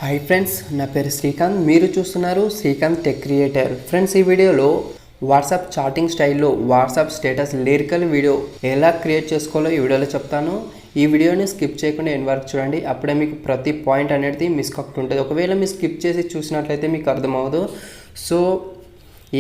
Hi friends, నా పేరు శ్రీకాంత్. మీరు చూస్తున్నారు శ్రీకాంత్ టెక్ క్రియేటర్. ఫ్రెండ్స్, ఈ వీడియోలో వాట్సాప్ చాటింగ్ స్టైల్లో వాట్సాప్ స్టేటస్ లిరికల్ వీడియో ఎలా క్రియేట్ చేసుకోవాలో ఈ వీడియోలో చెప్తాను. ఈ వీడియోని స్కిప్ చేయకుండా ఎండ్ వరకు చూడండి. అప్పుడే మీకు ప్రతి పాయింట్ అనేది మిస్ కాకుండా ఉంటుంది. ఒకవేళ మీరు స్కిప్ చేసి చూసినట్లయితే మీకు అర్థమవుదు. సో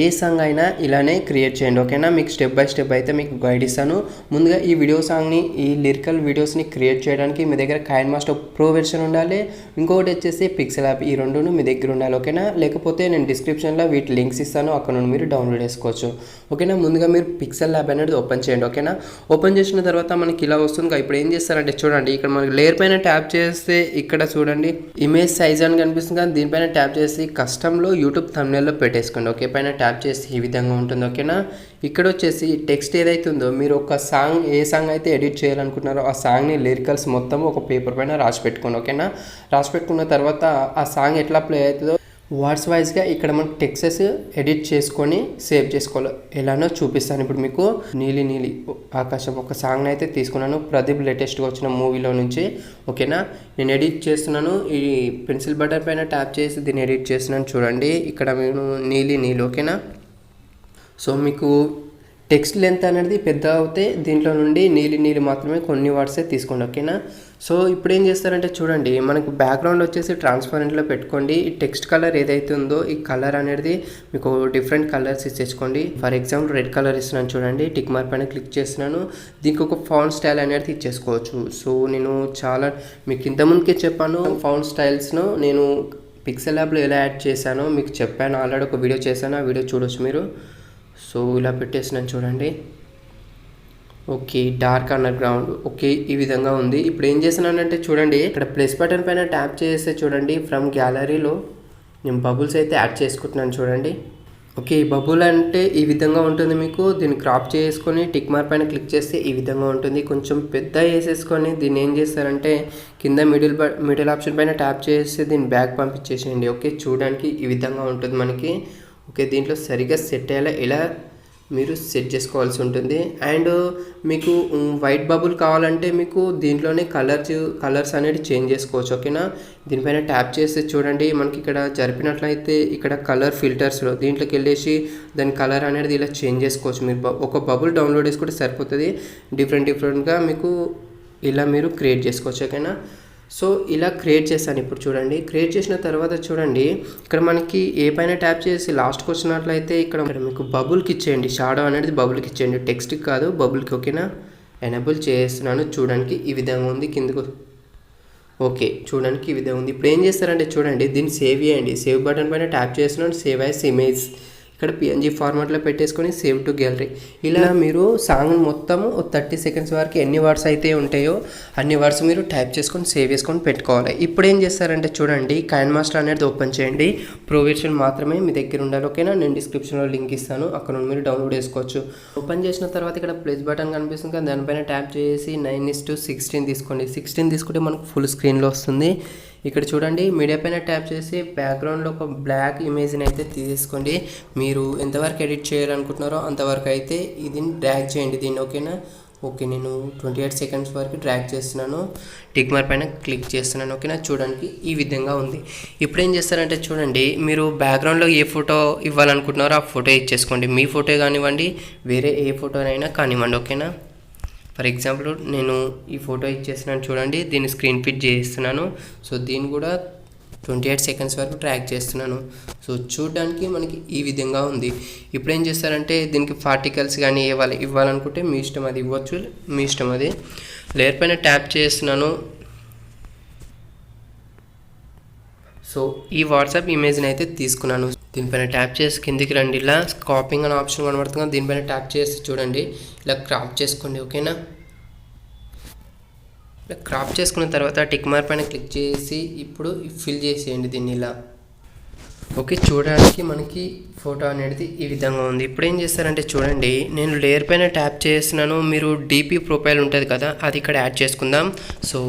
ఏ సాంగ్ అయినా ఇలానే క్రియేట్ చేయండి, ఓకేనా? మీకు స్టెప్ బై స్టెప్ అయితే మీకు గైడ్ ఇస్తాను. ముందుగా ఈ వీడియో సాంగ్ని, ఈ లిరికల్ వీడియోస్ని క్రియేట్ చేయడానికి మీ దగ్గర కైన్మాస్టర్ ప్రో వెర్షన్ ఉండాలి. ఇంకొకటి వచ్చేసి pixelLab. ఈ రెండును మీ దగ్గర ఉండాలి, ఓకేనా? లేకపోతే నేను డిస్క్రిప్షన్లో వీటి లింక్స్ ఇస్తాను, అక్కడ నుండి మీరు డౌన్లోడ్ చేసుకోవచ్చు, ఓకేనా? ముందుగా మీరు pixelLab అనేది ఓపెన్ చేయండి, ఓకేనా? ఓపెన్ చేసిన తర్వాత మనకి ఇలా వస్తుంది. ఇప్పుడు ఏం చేస్తారంటే చూడండి, ఇక్కడ మనకి లేయర్ పైన ట్యాప్ చేస్తే ఇక్కడ చూడండి ఇమేజ్ సైజ్ అని కనిపిస్తుంది కదా, దీనిపైన ట్యాప్ చేసి కస్టమ్లో యూట్యూబ్ థంబ్నెయిల్లో పెట్టేసుకోండి. ఓకే, పైన ట్యాప్ చేసి ఈ విధంగా ఉంటుంది, ఓకేనా? ఇక్కడ వచ్చేసి టెక్స్ట్ ఏదైతే ఉందో, మీరు ఒక సాంగ్ ఏ సాంగ్ అయితే ఎడిట్ చేయాలనుకుంటున్నారో ఆ సాంగ్ని లిరికల్స్ మొత్తం ఒక పేపర్ పైన రాసి పెట్టుకోండి, ఓకేనా? రాసి పెట్టుకున్న తర్వాత ఆ సాంగ్ ఎట్లా ప్లే అవుతుందో వర్డ్స్ వైజ్గా ఇక్కడ మనం టెక్స్ట్స్ ఎడిట్ చేసుకొని సేవ్ చేసుకోవాలి. ఎలానో చూపిస్తాను ఇప్పుడు మీకు. నీలి నీలి ఆకాశం ఒక సాంగ్ని అయితే తీసుకున్నాను, ప్రదీప్ లేటెస్ట్గా వచ్చిన మూవీలో నుంచి, ఓకేనా? నేను ఎడిట్ చేస్తున్నాను. ఈ పెన్సిల్ బటన్ పైన ట్యాప్ చేసి దీన్ని ఎడిట్ చేస్తున్నాను. చూడండి ఇక్కడ నేను నీలి నీలి, ఓకేనా? సో మీకు టెక్స్ట్ లెంత్ అనేది పెద్ద అవుతే దీంట్లో నుండి నీలి నీలి మాత్రమే కొన్ని వర్డ్సే తీసుకోండి, ఓకేనా? సో ఇప్పుడు ఏం చేస్తారంటే చూడండి, మనకు బ్యాక్గ్రౌండ్ వచ్చేసి ట్రాన్స్పరెంట్లో పెట్టుకోండి. ఈ టెక్స్ట్ కలర్ ఏదైతే ఉందో ఈ కలర్ అనేది మీకు డిఫరెంట్ కలర్స్ ఇచ్చేసుకోండి. ఫర్ ఎగ్జాంపుల్ రెడ్ కలర్ ఇస్తున్నాను చూడండి, టిక్ మార్క్ పైన క్లిక్ చేస్తున్నాను. దీనికి ఒక ఫాంట్ స్టైల్ అనేది ఇచ్చేసుకోవచ్చు. సో నేను చాలా మీకు ఇంతకుముందుకే చెప్పాను, ఫాంట్ స్టైల్స్ను నేను pixelLabలో ఎలా యాడ్ చేశానో మీకు చెప్పాను. ఆల్రెడీ ఒక వీడియో చేశాను, ఆ వీడియో చూడవచ్చు మీరు. సో ఇలా పెట్టేసినాను చూడండి. Okay, dark under ground, okay, ఈ విధంగా ఉంది. ఇప్పుడు ఏం చేస్తున్నానంటే చూడండి, ఇక్కడ ప్లస్ బటన్ పైన ట్యాప్ చేస్తే చూడండి, ఫ్రమ్ గ్యాలరీలో నేను బబుల్స్ అయితే యాడ్ చేసుకుంటున్నాను చూడండి. ఓకే, ఈ బబుల్ అంటే ఈ విధంగా ఉంటుంది. మీకు దీన్ని క్రాప్ చేసుకొని టిక్ మార్క్ పైన క్లిక్ చేస్తే ఈ విధంగా ఉంటుంది. కొంచెం పెద్ద వేసేసుకొని దీన్ని ఏం చేస్తారంటే కింద మిడిల్ ఆప్షన్ పైన ట్యాప్ చేస్తే దీన్ని బ్యాక్ పంపించేసేయండి. ఓకే, చూడడానికి ఈ విధంగా ఉంటుంది మనకి. ఓకే, దీంట్లో సరిగ్గా సెట్ అయ్యేలా ఇలా మీరు సెట్ చేసుకోవాల్సి ఉంటుంది. అండ్ మీకు వైట్ బబుల్ కావాలంటే మీకు దీంట్లోనే కలర్స్ అనేది చేంజ్ చేసుకోవచ్చు, ఓకేనా? దీనిపైన ట్యాప్ చేస్తే చూడండి, మనకి ఇక్కడ జరిపినట్లయితే ఇక్కడ కలర్ ఫిల్టర్స్లో దీంట్లోకి వెళ్ళేసి దాని కలర్ అనేది ఇలా చేంజ్ చేసుకోవచ్చు. మీరు ఒక బబుల్ డౌన్లోడ్ చేసుకుంటే సరిపోతుంది. డిఫరెంట్గా మీకు ఇలా మీరు క్రియేట్ చేసుకోవచ్చు, ఓకేనా? సో ఇలా క్రియేట్ చేశాను. ఇప్పుడు చూడండి, క్రియేట్ చేసిన తర్వాత చూడండి, ఇక్కడ మనకి ఏ పైన ట్యాప్ చేసి లాస్ట్కి వచ్చినట్లయితే ఇక్కడ మీకు బబుల్కి ఇచ్చేయండి. షాడో అనేది బబుల్కి ఇచ్చేయండి, టెక్స్ట్కి కాదు, బబుల్కి, ఓకేనా? ఎనేబుల్ చేస్తున్నాను. చూడడానికి ఈ విధంగా ఉంది. కిందకు ఓకే, చూడడానికి ఈ విధంగా ఉంది. ఇప్పుడు ఏం చేస్తారంటే చూడండి, దీన్ని సేవ్ చేయండి. సేవ్ బటన్ పైన ట్యాప్ చేస్తున్నాను. సేవ్ యాస్ ఇమేజ్ ఇక్కడ PNG ఫార్మాట్లో పెట్టేసుకొని సేవ్ టు గ్యాలరీ. ఇలా మీరు సాంగ్ మొత్తం 30 సెకండ్స్ వరకు ఎన్ని వర్డ్స్ అయితే ఉంటాయో అన్ని వర్డ్స్ మీరు టైప్ చేసుకొని సేవ్ చేసుకొని పెట్టుకోవాలి. ఇప్పుడు ఏం చేస్తారంటే చూడండి, కైన్మాస్టర్ అనేది ఓపెన్ చేయండి. ప్రో వెర్షన్ మాత్రమే మీ దగ్గర ఉండాలి, ఓకేనా? నేను డిస్క్రిప్షన్లో లింక్ ఇస్తాను, అక్కడ నుండి మీరు డౌన్లోడ్ చేసుకోవచ్చు. ఓపెన్ చేసిన తర్వాత ఇక్కడ ప్లస్ బటన్ కనిపిస్తుంది కదా, దానిపైన ట్యాప్ చేసి 9:16 తీసుకోండి. 16 తీసుకుంటే మనకు ఫుల్ స్క్రీన్లో వస్తుంది. ఇక్కడ చూడండి, మీడియా పైన ట్యాప్ చేసి బ్యాక్గ్రౌండ్లో ఒక బ్లాక్ ఇమేజ్ని అయితే తీసుకోండి. మీరు ఎంతవరకు ఎడిట్ చేయాలనుకుంటున్నారో అంతవరకు అయితే దీన్ని డ్రాగ్ చేయండి దీన్ని, ఓకేనా? ఓకే, నేను 28 సెకండ్స్ వరకు డ్రాగ్ చేస్తున్నాను. టిక్ మార్క్ పైన క్లిక్ చేస్తున్నాను, ఓకేనా? చూడడానికి ఈ విధంగా ఉంది. ఇప్పుడు ఏం చేస్తారంటే చూడండి, మీరు బ్యాక్గ్రౌండ్లో ఏ ఫోటో ఇవ్వాలనుకుంటున్నారో ఆ ఫోటో ఇచ్చేసుకోండి. మీ ఫోటో కానివ్వండి, వేరే ఏ ఫోటోనైనా కానివ్వండి, ఓకేనా? ఫర్ ఎగ్జాంపుల్ నేను ఈ ఫోటో ఇచ్చేస్తున్నాను చూడండి, దీన్ని స్క్రీన్ ఫిట్ చేస్తున్నాను. సో దీన్ని కూడా 28 సెకండ్స్ వరకు ట్రాక్ చేస్తున్నాను. సో చూడడానికి మనకి ఈ విధంగా ఉంది. ఇప్పుడు ఏం చేస్తారంటే దీనికి పార్టికల్స్ కానీ ఇవ్వాలనుకుంటే మీ ఇష్టం, అది ఇవ్వచ్చు, మీ ఇష్టం అది. లేయర్ పైన ట్యాప్ చేస్తున్నాను. సో ఈ వాట్సాప్ ఇమేజ్ని అయితే తీసుకున్నాను. దీనిపైన ట్యాప్ చేసి కిందికి రండి. ఇలా కాపింగ్ అనే ఆప్షన్ కనబడుతుంది, దీనిపైన ట్యాప్ చేసి చూడండి, ఇలా క్రాప్ చేసుకోండి, ఓకేనా? ఇలా క్రాప్ చేసుకున్న తర్వాత టిక్ మార్క్ పైన క్లిక్ చేసి ఇప్పుడు ఫిల్ చేసేయండి దీన్ని ఇలా. ఓకే, చూడడానికి మనకి ఫోటో అనేది ఈ విధంగా ఉంది. ఇప్పుడు ఏం చేస్తారంటే చూడండి, నేను లేయర్ పైన ట్యాప్ చేస్తున్నాను. మీరు DP ప్రొఫైల్ ఉంటుంది కదా, అది ఇక్కడ యాడ్ చేసుకుందాం. సో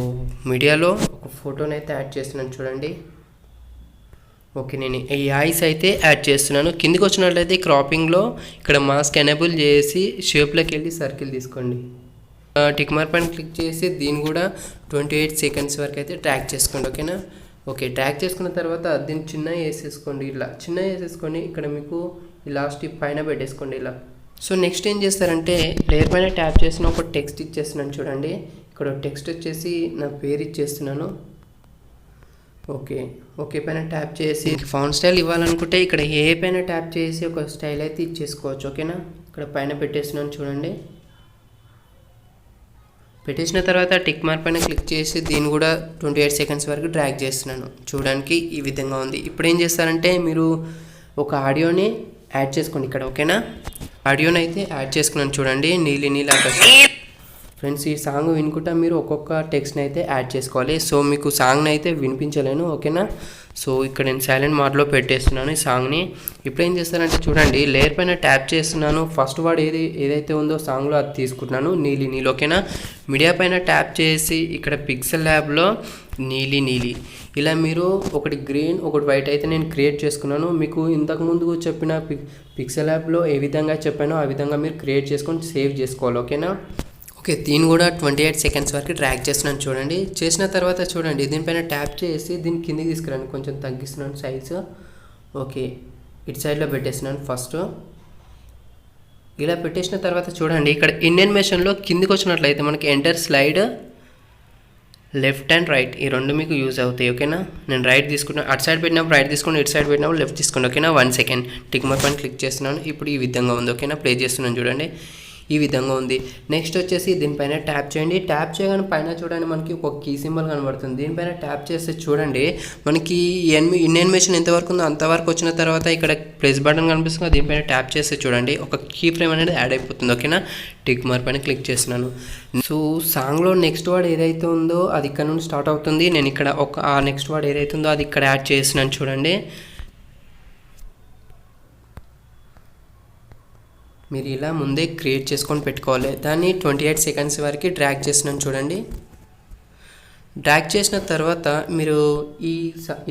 మీడియాలో ఒక ఫోటోని అయితే యాడ్ చేస్తున్నాను చూడండి. ఓకే, నేను ఈ ఐస్ అయితే యాడ్ చేస్తున్నాను. కిందికి వచ్చినట్లయితే క్రాపింగ్లో ఇక్కడ మాస్క్ ఎనేబుల్ చేసి షేప్లోకి వెళ్ళి సర్కిల్ తీసుకోండి. టిక్ మార్క్ పైన క్లిక్ చేసి దీన్ని కూడా 28 సెకండ్స్ వరకు అయితే ట్రాక్ చేసుకోండి, ఓకేనా? ఓకే, డ్రాగ్ చేసుకున్న తర్వాత దీన్ని చిన్నగా వేసేసుకోండి. ఇలా చిన్నగా వేసేసుకొని ఇక్కడ మీకు ఈ లాస్ట్ పైన పెట్టేసుకోండి ఇలా. సో నెక్స్ట్ ఏం చేస్తారంటే లేయర్ పైన ట్యాప్ చేసిన ఒక టెక్స్ట్ ఇచ్చేస్తున్నాను చూడండి. ఇక్కడ టెక్స్ట్ వచ్చేసి నా పేరు ఇచ్చేస్తున్నాను. ఓకే పైన ట్యాప్ చేసి ఫాంట్ స్టైల్ ఇవ్వాలనుకుంటే ఇక్కడ ఏ పైన ట్యాప్ చేసి ఒక స్టైల్ అయితే ఇచ్చేసుకోవచ్చు. ఓకేనా, ఇక్కడ పైన పెట్టేస్తున్నాను చూడండి. పెట్టేసిన తర్వాత టిక్ మార్క్ పైన క్లిక్ చేసి దీన్ని కూడా 28 సెకండ్స్ వరకు డ్రాగ్ చేస్తున్నాను. చూడడానికి ఈ విధంగా ఉంది. ఇప్పుడు ఏం చేస్తారంటే మీరు ఒక ఆడియోని యాడ్ చేసుకోండి ఇక్కడ. ఓకేనా, ఆడియోని అయితే యాడ్ చేసుకున్నాను చూడండి. నీలి ఆకాశం. ఫ్రెండ్స్, ఈ సాంగ్ వినుకుంటా మీరు ఒక్కొక్క టెక్స్ట్ని అయితే యాడ్ చేసుకోవాలి. సో మీకు సాంగ్ని అయితే వినిపించలేను. ఓకేనా, సో ఇక్కడ నేను సైలెంట్ మోడ్లో పెట్టేస్తున్నాను ఈ సాంగ్ని. ఇప్పుడు ఏం చేస్తానంటే చూడండి, లేయర్ పైన ట్యాప్ చేస్తున్నాను. ఫస్ట్ వర్డ్ ఏదైతే ఉందో సాంగ్లో అది తీసుకుంటున్నాను, నీలి. ఓకేనా, మీడియా పైన ట్యాప్ చేసి ఇక్కడ పిక్సెల్ ల్యాబ్లో నీలి ఇలా మీరు ఒకటి గ్రీన్ ఒకటి వైట్ అయితే నేను క్రియేట్ చేసుకున్నాను. మీకు ఇంతకుముందు చెప్పిన పిక్సెల్ ల్యాబ్లో ఏ విధంగా చెప్పానో ఆ విధంగా మీరు క్రియేట్ చేసుకొని సేవ్ చేసుకోవాలి. ఓకేనా, ఓకే, దీన్ని కూడా 28 సెకండ్స్ వరకు డ్రాగ్ చేస్తున్నాను చూడండి. చేసిన తర్వాత చూడండి దీనిపైన ట్యాప్ చేసి దీన్ని కిందికి తీసుకురండి. కొంచెం తగ్గిస్తున్నాను సైజు. ఓకే, ఇటు సైడ్లో పెట్టేస్తున్నాను ఫస్ట్. ఇలా పెట్టేసిన తర్వాత చూడండి ఇక్కడ ఇన్ఎనిమేషన్లో కిందికి వచ్చినట్లయితే మనకి enter slide left and right ఈ రెండు మీకు యూజ్ అవుతాయి. ఓకేనా, నేను రైట్ తీసుకున్నాను. అటు సైడ్ పెట్టినప్పుడు రైట్ తీసుకోండి, ఇటు సైడ్ పెట్టినప్పుడు లెఫ్ట్ తీసుకోండి. ఓకేనా, 1 సెకండ్ టిక్ మార్క్ పైన క్లిక్ చేస్తున్నాను. ఇప్పుడు ఈ విధంగా ఉంది. ఓకేనా, ప్లే చేస్తున్నాను చూడండి, ఈ విధంగా ఉంది. నెక్స్ట్ వచ్చేసి దీనిపైన ట్యాప్ చేయండి. ట్యాప్ చేయగానే పైన చూడండి మనకి ఒక కీ సింబల్ కనబడుతుంది. దీనిపైన ట్యాప్ చేస్తే చూడండి మనకి ఇన్ఎనిమేషన్ ఎంతవరకు ఉందో అంతవరకు వచ్చిన తర్వాత ఇక్కడ ప్లస్ బటన్ కనిపిస్తుంది. దీనిపైన ట్యాప్ చేస్తే చూడండి ఒక కీ ఫ్రేమ్ అనేది యాడ్ అయిపోతుంది. ఓకేనా, టిక్ మార్క్ పైన క్లిక్ చేస్తున్నాను. సో సాంగ్లో నెక్స్ట్ వర్డ్ ఏదైతే ఉందో అది ఇక్కడ నుండి స్టార్ట్ అవుతుంది. నేను ఇక్కడ ఆ నెక్స్ట్ వర్డ్ ఏదైతే ఉందో అది ఇక్కడ యాడ్ చేస్తున్నాను చూడండి. మీరు ఇలా ముందే క్రియేట్ చేసుకొని పెట్టుకోవాలి. దాన్ని 28 సెకండ్స్ వరకు డ్రాగ్ చేస్తున్నాను చూడండి. డ్రాగ్ చేసిన తర్వాత మీరు ఈ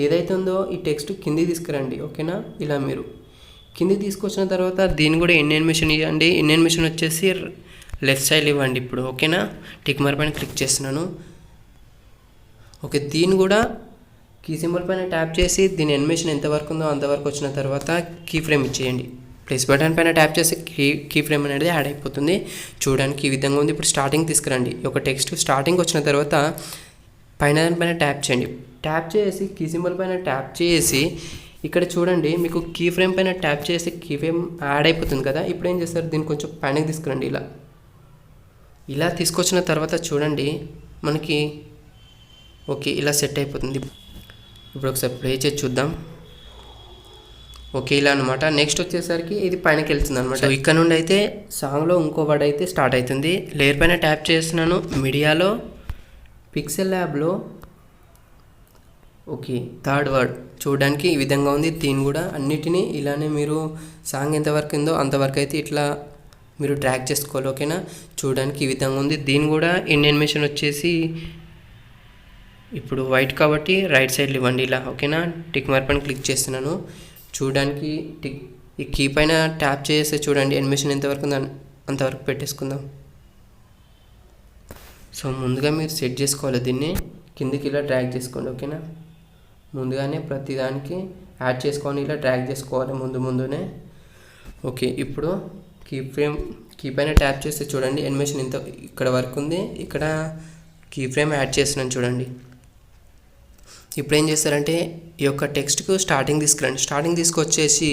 ఏదైతే ఉందో ఈ టెక్స్ట్ కిందికి తీసుకురండి. ఓకేనా, ఇలా మీరు కిందికి తీసుకొచ్చిన తర్వాత దీన్ని కూడా ఇన్ఎనిమేషన్ ఇవ్వండి. ఇన్ఎనిమేషన్ వచ్చేసి లెఫ్ట్ సైడ్ ఇవ్వండి ఇప్పుడు. ఓకేనా, టిక్ మార్క్ పైన క్లిక్ చేస్తున్నాను. ఓకే, దీన్ని కూడా కీ సింబల్ పైన ట్యాప్ చేసి దీని ఎనిమేషన్ ఎంతవరకు ఉందో అంతవరకు వచ్చిన తర్వాత కీ ఫ్రేమ్ ఇచ్చేయండి. ప్లస్ బటన్ పైన ట్యాప్ చేసి కీ ఫ్రేమ్ అనేది యాడ్ అయిపోతుంది. చూడడానికి ఈ విధంగా ఉంది. ఇప్పుడు స్టార్టింగ్ తీసుకురండి. ఒక టెక్స్ట్ స్టార్టింగ్ వచ్చిన తర్వాత దానిపైన ట్యాప్ చేయండి. ట్యాప్ చేసి కీ సింబల్ పైన ట్యాప్ చేసి ఇక్కడ చూడండి మీకు కీ ఫ్రేమ్ పైన ట్యాప్ చేసి కీ ఫ్రేమ్ యాడ్ అయిపోతుంది కదా. ఇప్పుడు ఏం చేస్తారు, దీన్ని కొంచెం పైనకి తీసుకురండి. ఇలా తీసుకొచ్చిన తర్వాత చూడండి మనకి ఓకే ఇలా సెట్ అయిపోతుంది. ఇప్పుడు ఒకసారి ప్లే చేసి చూద్దాం. ఓకే, ఇలా అనమాట. నెక్స్ట్ వచ్చేసరికి ఇది పైనకి వెళ్తుంది అనమాట. సో ఇక్కడ నుండి అయితే సాంగ్లో ఇంకో వర్డ్ అయితే స్టార్ట్ అవుతుంది. లేయర్ పైన ట్యాప్ చేస్తున్నాను. మీడియాలో పిక్సెల్ ల్యాబ్లో ఓకే థర్డ్ వర్డ్ చూడడానికి ఈ విధంగా ఉంది. దీన్ని కూడా అన్నిటినీ ఇలానే మీరు సాంగ్ ఎంతవరకు ఉందో అంతవరకు అయితే ఇట్లా మీరు డ్రాగ్ చేసుకోవాలి. ఓకేనా, చూడడానికి ఈ విధంగా ఉంది. దీన్ని కూడా ఇన్ఎనిమేషన్ వచ్చేసి ఇప్పుడు వైట్ కాబట్టి రైట్ సైడ్లో ఇవ్వండి ఇలా. ఓకేనా, టిక్ మార్క్ పైన క్లిక్ చేస్తున్నాను. చూడడానికి ఈ కీ పైన ట్యాప్ చేస్తే చూడండి ఎనిమేషన్ ఎంతవరకు ఉందో అంతవరకు పెట్టేసుకుందాం. సో ముందుగా మీరు సెట్ చేసుకోవాలి. దీన్ని కిందికి ఇలా డ్రాగ్ చేసుకోండి. ఓకేనా, ముందుగానే ప్రతిదానికి యాడ్ చేసుకొని ఇలా డ్రాగ్ చేసుకోవాలి ముందునే. ఓకే, ఇప్పుడు కీ పైన ట్యాప్ చేస్తే చూడండి ఎనిమేషన్ ఇంత ఇక్కడ వరకు ఉంది. ఇక్కడ కీ ఫ్రేమ్ యాడ్ చేస్తున్నాను చూడండి. ఇప్పుడు ఏం చేస్తారంటే ఈ యొక్క టెక్స్ట్కు స్టార్టింగ్ తీసుకురండి. స్టార్టింగ్ తీసుకొచ్చేసి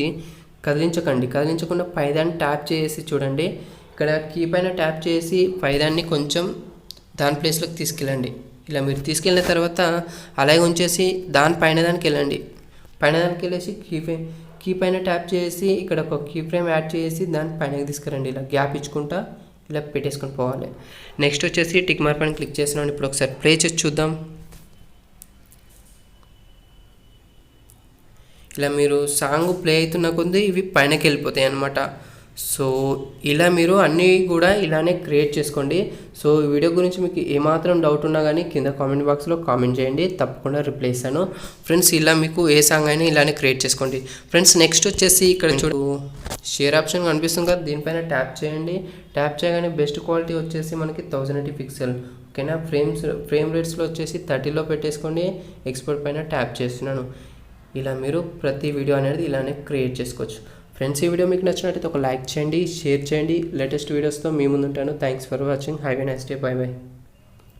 కదిలించకుండా పైదాన్ని ట్యాప్ చేసి చూడండి ఇక్కడ కీ పైన ట్యాప్ చేసి పైదాన్ని కొంచెం దాని ప్లేస్లోకి తీసుకెళ్ళండి. ఇలా మీరు తీసుకెళ్ళిన తర్వాత అలాగే ఉంచేసి దానిపైన దానికి వెళ్ళండి. పైన దానికి వెళ్ళేసి కీ పైన ట్యాప్ చేసి ఇక్కడ ఒక కీ ఫ్రేమ్ యాడ్ చేసి దాని పైనకి తీసుకురండి. ఇలా గ్యాప్ ఇచ్చుకుంటా ఇలా పెట్టేసుకొని పోవాలి. నెక్స్ట్ వచ్చేసి టిక్ మార్క్ పైన క్లిక్ చేస్తున్నాను. ఇప్పుడు ఒకసారి ప్లే చేసి చూద్దాం. ఇలా మీరు సాంగ్ ప్లే అవుతున్న కొద్దీ ఇవి పైనకి వెళ్ళిపోతాయి అన్నమాట. సో ఇలా మీరు అన్నీ కూడా ఇలానే క్రియేట్ చేసుకోండి. సో ఈ వీడియో గురించి మీకు ఏమాత్రం డౌట్ ఉన్నా కానీ కింద కామెంట్ బాక్స్లో కామెంట్ చేయండి, తప్పకుండా రిప్లై ఇస్తాను. ఫ్రెండ్స్ ఇలా మీకు ఏ సాంగ్ అయినా ఇలానే క్రియేట్ చేసుకోండి. ఫ్రెండ్స్ నెక్స్ట్ వచ్చేసి ఇక్కడ చూడు షేర్ ఆప్షన్ కనిపిస్తుంది కదా, దీనిపైన ట్యాప్ చేయండి. ట్యాప్ చేయగానే బెస్ట్ క్వాలిటీ వచ్చేసి మనకి 1080 పిక్సెల్. ఓకేనా. ఫ్రేమ్ రేట్స్లో వచ్చేసి 30లో పెట్టేసుకోండి. ఎక్స్పోర్ట్ పైన ట్యాప్ చేస్తున్నాను. ఇలా మీరు ప్రతి వీడియో అనేది ఇలానే క్రియేట్ చేసుకోవచ్చు. ఫ్రెండ్స్, ఈ వీడియో మీకు నచ్చినట్టయితే ఒక లైక్ చేయండి, షేర్ చేయండి. లేటెస్ట్ వీడియోస్తో మీ ముందు ఉంటాను. Thanks for watching. Have a nice day. By by.